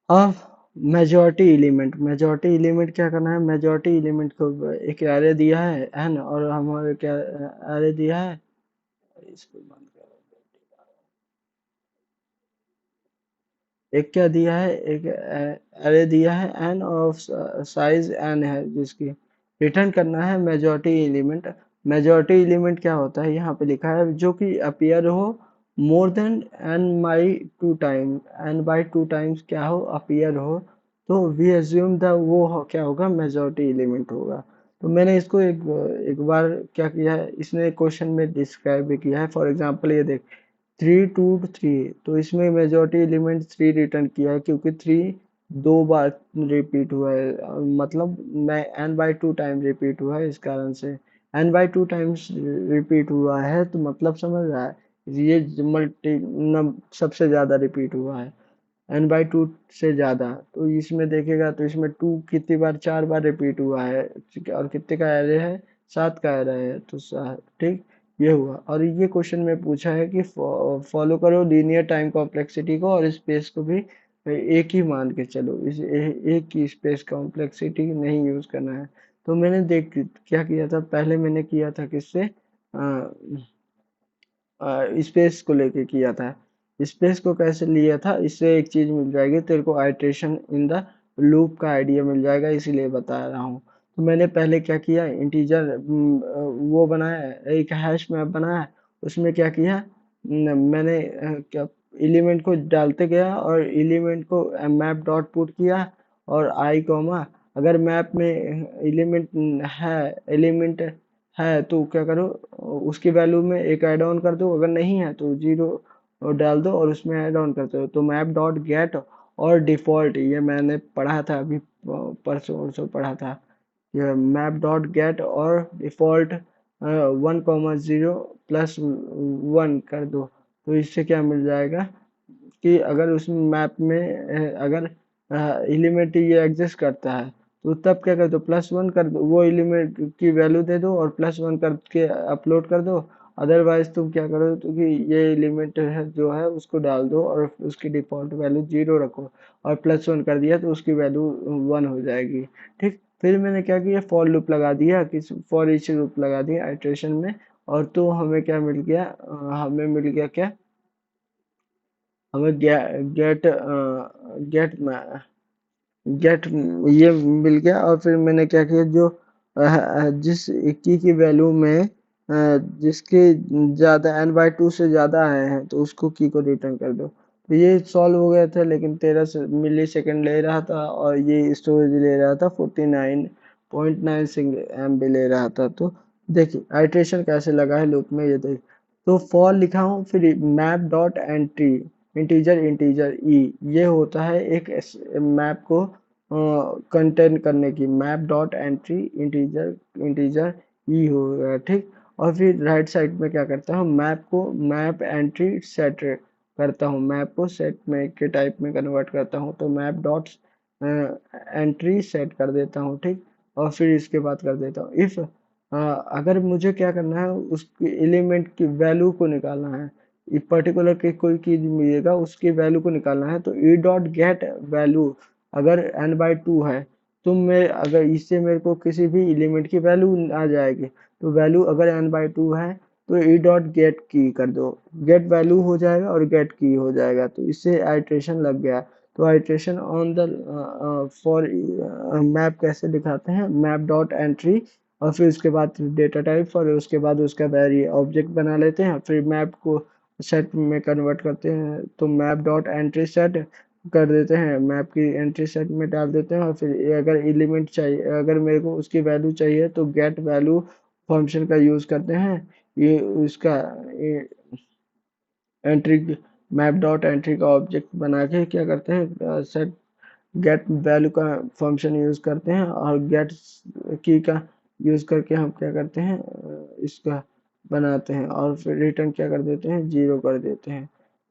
अब majority element क्या करना है, मेजॉरिटी एलिमेंट को एक एरे दिया है एन, और हमारे क्या एरे दिया है, इसको बंद करो। एक क्या दिया है, एक अरे दिया है एन ऑफ साइज एन है, जिसकी रिटर्न करना है मेजॉरिटी एलिमेंट। मेजॉरिटी एलिमेंट क्या होता है, यहाँ पे लिखा है जो कि अपीयर हो more than n by two time, n by two times क्या हो, अपीयर हो, तो वी एज्यूम द वो क्या होगा, मेजॉरिटी एलिमेंट होगा। तो मैंने इसको एक बार क्या किया है, इसने क्वेश्चन में डिस्क्राइब भी किया है। फॉर एग्जांपल ये देख, 3 2 3, तो इसमें मेजॉरिटी एलिमेंट 3 रिटर्न किया है, क्योंकि 3 2 बार रिपीट हुआ है, मतलब मैं n by two time repeat हुआ है, इस कारण से n by two times repeat हुआ है, तो मतलब समझ रहा है, ये सबसे ज्यादा रिपीट हुआ है, एन बाई टू से ज्यादा। तो इसमें देखेगा तो इसमें टू कितनी बार, 4 बार रिपीट हुआ है, और कितने का एरे है, 7 का एरे है, तो ठीक, ये हुआ। और ये क्वेश्चन में पूछा है कि फॉलो करो लीनियर टाइम कॉम्प्लेक्सिटी को और स्पेस को भी एक ही मान के चलो, एक ही स्पेस कॉम्प्लेक्सिटी नहीं यूज करना है। तो मैंने देख क्या किया था, पहले मैंने किया था किससे, स्पेस को लेके किया था। स्पेस को कैसे लिया था, इससे एक चीज मिल जाएगी तेरे को, आइट्रेशन इन द लूप का आइडिया मिल जाएगा, इसीलिए बता रहा हूँ। तो मैंने पहले क्या किया, इंटीजर वो बनाया, एक हैश मैप बनाया। उसमें क्या किया, मैंने क्या एलिमेंट को डालते गया, और एलिमेंट को मैप डॉट पुट किया, और आई कॉमा, अगर मैप में एलिमेंट है एलिमेंट है तो क्या करो, उसकी वैल्यू में एक ऐड ऑन कर दो, अगर नहीं है तो जीरो डाल दो और उसमें ऐड ऑन करते हो, तो मैप डॉट गेट और डिफॉल्ट, ये मैंने पढ़ा था अभी, परसों परसों पढ़ा था, ये मैप डॉट गेट और डिफॉल्ट 1 0 प्लस 1 कर दो। तो इससे क्या मिल जाएगा कि अगर उस मैप में अगर एलिमेंट ये एग्जिस्ट करता है, तो तब क्या कर दो, +1 कर दो, वो एलिमेंट की वैल्यू दे दो और +1 करके अपलोड कर दो। अदरवाइज तुम क्या करो, तो कि ये एलिमेंट है जो है उसको डाल दो और उसकी डिफॉल्ट वैल्यू 0 रखो, और +1 कर दिया तो उसकी वैल्यू 1 हो जाएगी। ठीक, फिर मैंने क्या किया, फॉर लूप लगा दिया, किस फॉर ईच लूप लगा दिया आइट्रेशन में, और तो हमें क्या मिल गया, हमें मिल गया क्या, हमें गेट गेट गेट ये मिल गया। और फिर मैंने क्या किया, जो जिस की वैल्यू में जिसके ज्यादा n/2 से ज्यादा आए हैं, तो उसको की को रिटर्न कर दो। तो ये सॉल्व हो गया था, लेकिन 13 मिली सेकेंड ले रहा था, और ये स्टोरेज ले रहा था 49.9 MB ले रहा था। तो देखिए आइट्रेशन कैसे लगा है लूप में, ये देख, तो फॉर लिखा हूँ, फिर map dot entry integer integer e, ये होता है एक मैप को कंटेन करने की, map dot entry integer integer e हो गया, ठीक। और फिर राइट साइड में क्या करता हूँ, मैप एंट्री सेट करता हूँ, मैप को सेट में के टाइप में कन्वर्ट करता हूँ, तो मैप डॉट एंट्री सेट कर देता हूँ, ठीक। और फिर इसके बाद कर देता हूँ इफ, अगर मुझे क्या करना है, उसके एलिमेंट की वैल्यू को निकालना है, एक पर्टिकुलर के कोई चीज मिलेगा उसकी वैल्यू को निकालना है, तो ई डॉट गेट वैल्यू, अगर n/2 है, तो मैं अगर इससे मेरे को किसी भी एलिमेंट की वैल्यू आ जाएगी, तो वैल्यू अगर n/2 है, तो ई डॉट गेट की कर दो, गेट वैल्यू हो जाएगा और गेट की हो जाएगा, तो इससे आइट्रेशन लग गया। तो iteration on the for map कैसे दिखाते हैं, मैप डॉट एंट्री, और फिर उसके बाद डेटा टाइप, और उसके बाद उसका वेरी ऑब्जेक्ट बना लेते हैं, फिर मैप को सेट में कन्वर्ट करते हैं, तो मैप डॉट एंट्री सेट कर देते हैं, मैप की एंट्री सेट में डाल देते हैं, और फिर अगर एलिमेंट चाहिए, अगर मेरे को उसकी वैल्यू चाहिए, तो गेट वैल्यू फंक्शन का यूज करते हैं, ये उसका एंट्री, मैप डॉट एंट्री का ऑब्जेक्ट बना के क्या करते हैं, सेट गेट वैल्यू का फंक्शन यूज करते हैं, और गेट की का यूज करके हम क्या करते हैं, इसका बनाते हैं, और फिर रिटर्न क्या कर देते हैं, 0 कर देते हैं।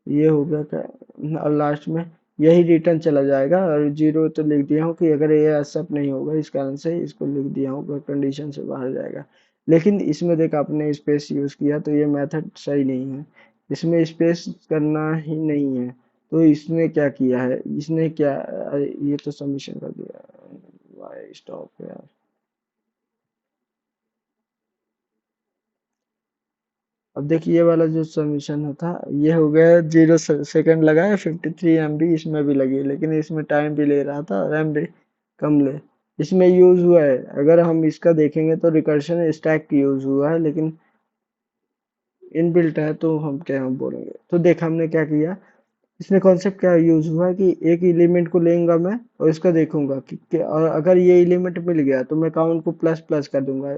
ये हो गया क्या, और लास्ट में यही रिटर्न चला जाएगा, और 0 तो लिख दिया हूँ कि अगर ये एक्सेप्ट नहीं होगा, इस कारण से इसको लिख दिया हूँ, कंडीशन से बाहर जाएगा। लेकिन इसमें देख आपने स्पेस यूज किया, तो ये मेथड सही नहीं है, इसमें स्पेस करना ही नहीं है। तो इसने क्या किया है, इसने क्या, अरे ये तो सबमिशन कर दिया, वाई स्टॉप यार। अब देखिए ये वाला जो सबमिशन था ये हो गया 0 सेकंड लगा है, 53 MB इसमें भी लगी है, लेकिन इसमें टाइम भी ले रहा था, रैम भी कम ले। इसमें यूज हुआ है, अगर हम इसका देखेंगे तो रिकर्शन स्टैक की यूज हुआ है, लेकिन इनबिल्ट है तो हम क्या हम बोलेंगे। तो देख हमने क्या किया, इसमें कॉन्सेप्ट क्या यूज हुआ है कि एक एलिमेंट को लेऊंगा मैं और इसका देखूंगा कि और अगर ये एलिमेंट मिल गया तो मैं काउंट को प्लस प्लस कर दूंगा,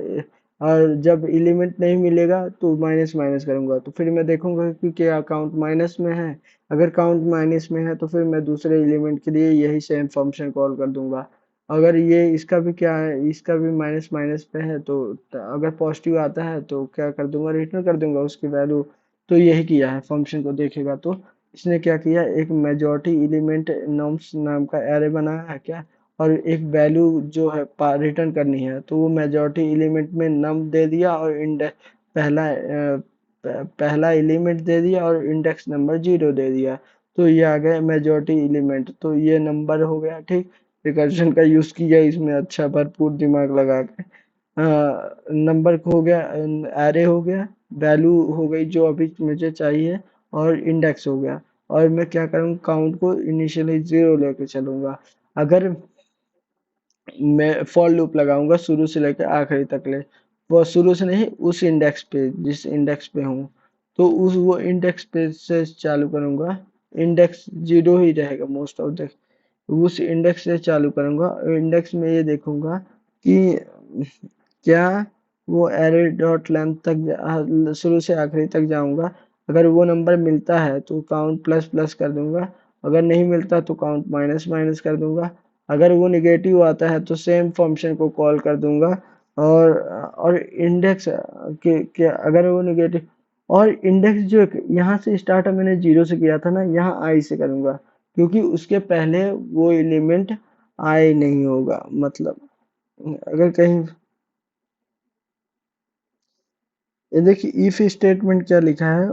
और जब एलिमेंट नहीं मिलेगा तो माइनस माइनस करूंगा, तो फिर मैं देखूंगा कि क्या काउंट माइनस में है। अगर काउंट माइनस में है तो फिर मैं दूसरे एलिमेंट के लिए यही सेम फंक्शन कॉल कर दूंगा। अगर ये इसका भी क्या है, इसका भी माइनस माइनस पे है तो अगर पॉजिटिव आता है तो क्या कर दूंगा, रिटर्न कर दूंगा उसकी वैल्यू। तो यही किया है, फंक्शन को देखेगा तो इसने क्या किया, एक मेजॉरिटी एलिमेंट नम्स नाम का एरे बनाया है क्या, और एक वैल्यू जो है रिटर्न करनी है, तो वो मेजॉरिटी एलिमेंट में नम दे दिया और पहला पहला एलिमेंट दे दिया और इंडेक्स नंबर 0 दे दिया। तो ये आ गया मेजॉरिटी एलिमेंट, तो ये नंबर हो गया ठीक। रिकर्जन का यूज किया इसमें, अच्छा भरपूर दिमाग लगा के। नंबर हो गया, एरे हो गया, वैल्यू हो गई जो अभी मुझे चाहिए, और इंडेक्स हो गया। और मैं क्या करूँगा, काउंट को इनिशियली 0 लेके चलूंगा। अगर मैं फॉर लूप लगाऊंगा शुरू से लेकर आखिरी तक ले, वो शुरू से नहीं, उस इंडेक्स पे जिस इंडेक्स पे हूँ, तो उस वो इंडेक्स पे से चालू करूंगा। इंडेक्स 0 ही रहेगा मोस्ट ऑफ द, उस इंडेक्स से चालू करूंगा। इंडेक्स में ये देखूंगा कि क्या वो एरे डॉट लेंथ तक शुरू से आखिरी तक जाऊंगा। अगर वो नंबर मिलता है तो काउंट प्लस प्लस कर दूंगा, अगर नहीं मिलता तो काउंट माइनस माइनस कर दूंगा। अगर वो निगेटिव आता है तो सेम फंक्शन को कॉल कर दूंगा। और इंडेक्स के अगर वो निगेटिव, और इंडेक्स जो यहाँ से स्टार्ट मैंने 0 से किया था ना, यहाँ आई से करूंगा, क्योंकि उसके पहले वो एलिमेंट आई नहीं होगा। मतलब अगर कहीं, ये देखिए इफ स्टेटमेंट क्या लिखा है,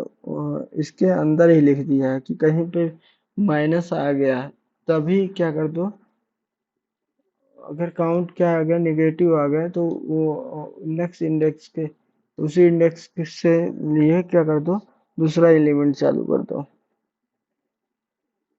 इसके अंदर ही लिख दिया है कि कहीं पे माइनस आ गया है तभी क्या कर दो, अगर काउंट क्या आ गया निगेटिव आ गया तो वो नेक्स्ट इंडेक्स के, उसी इंडेक्स से लिए क्या कर दो, दूसरा एलिमेंट चालू कर दो।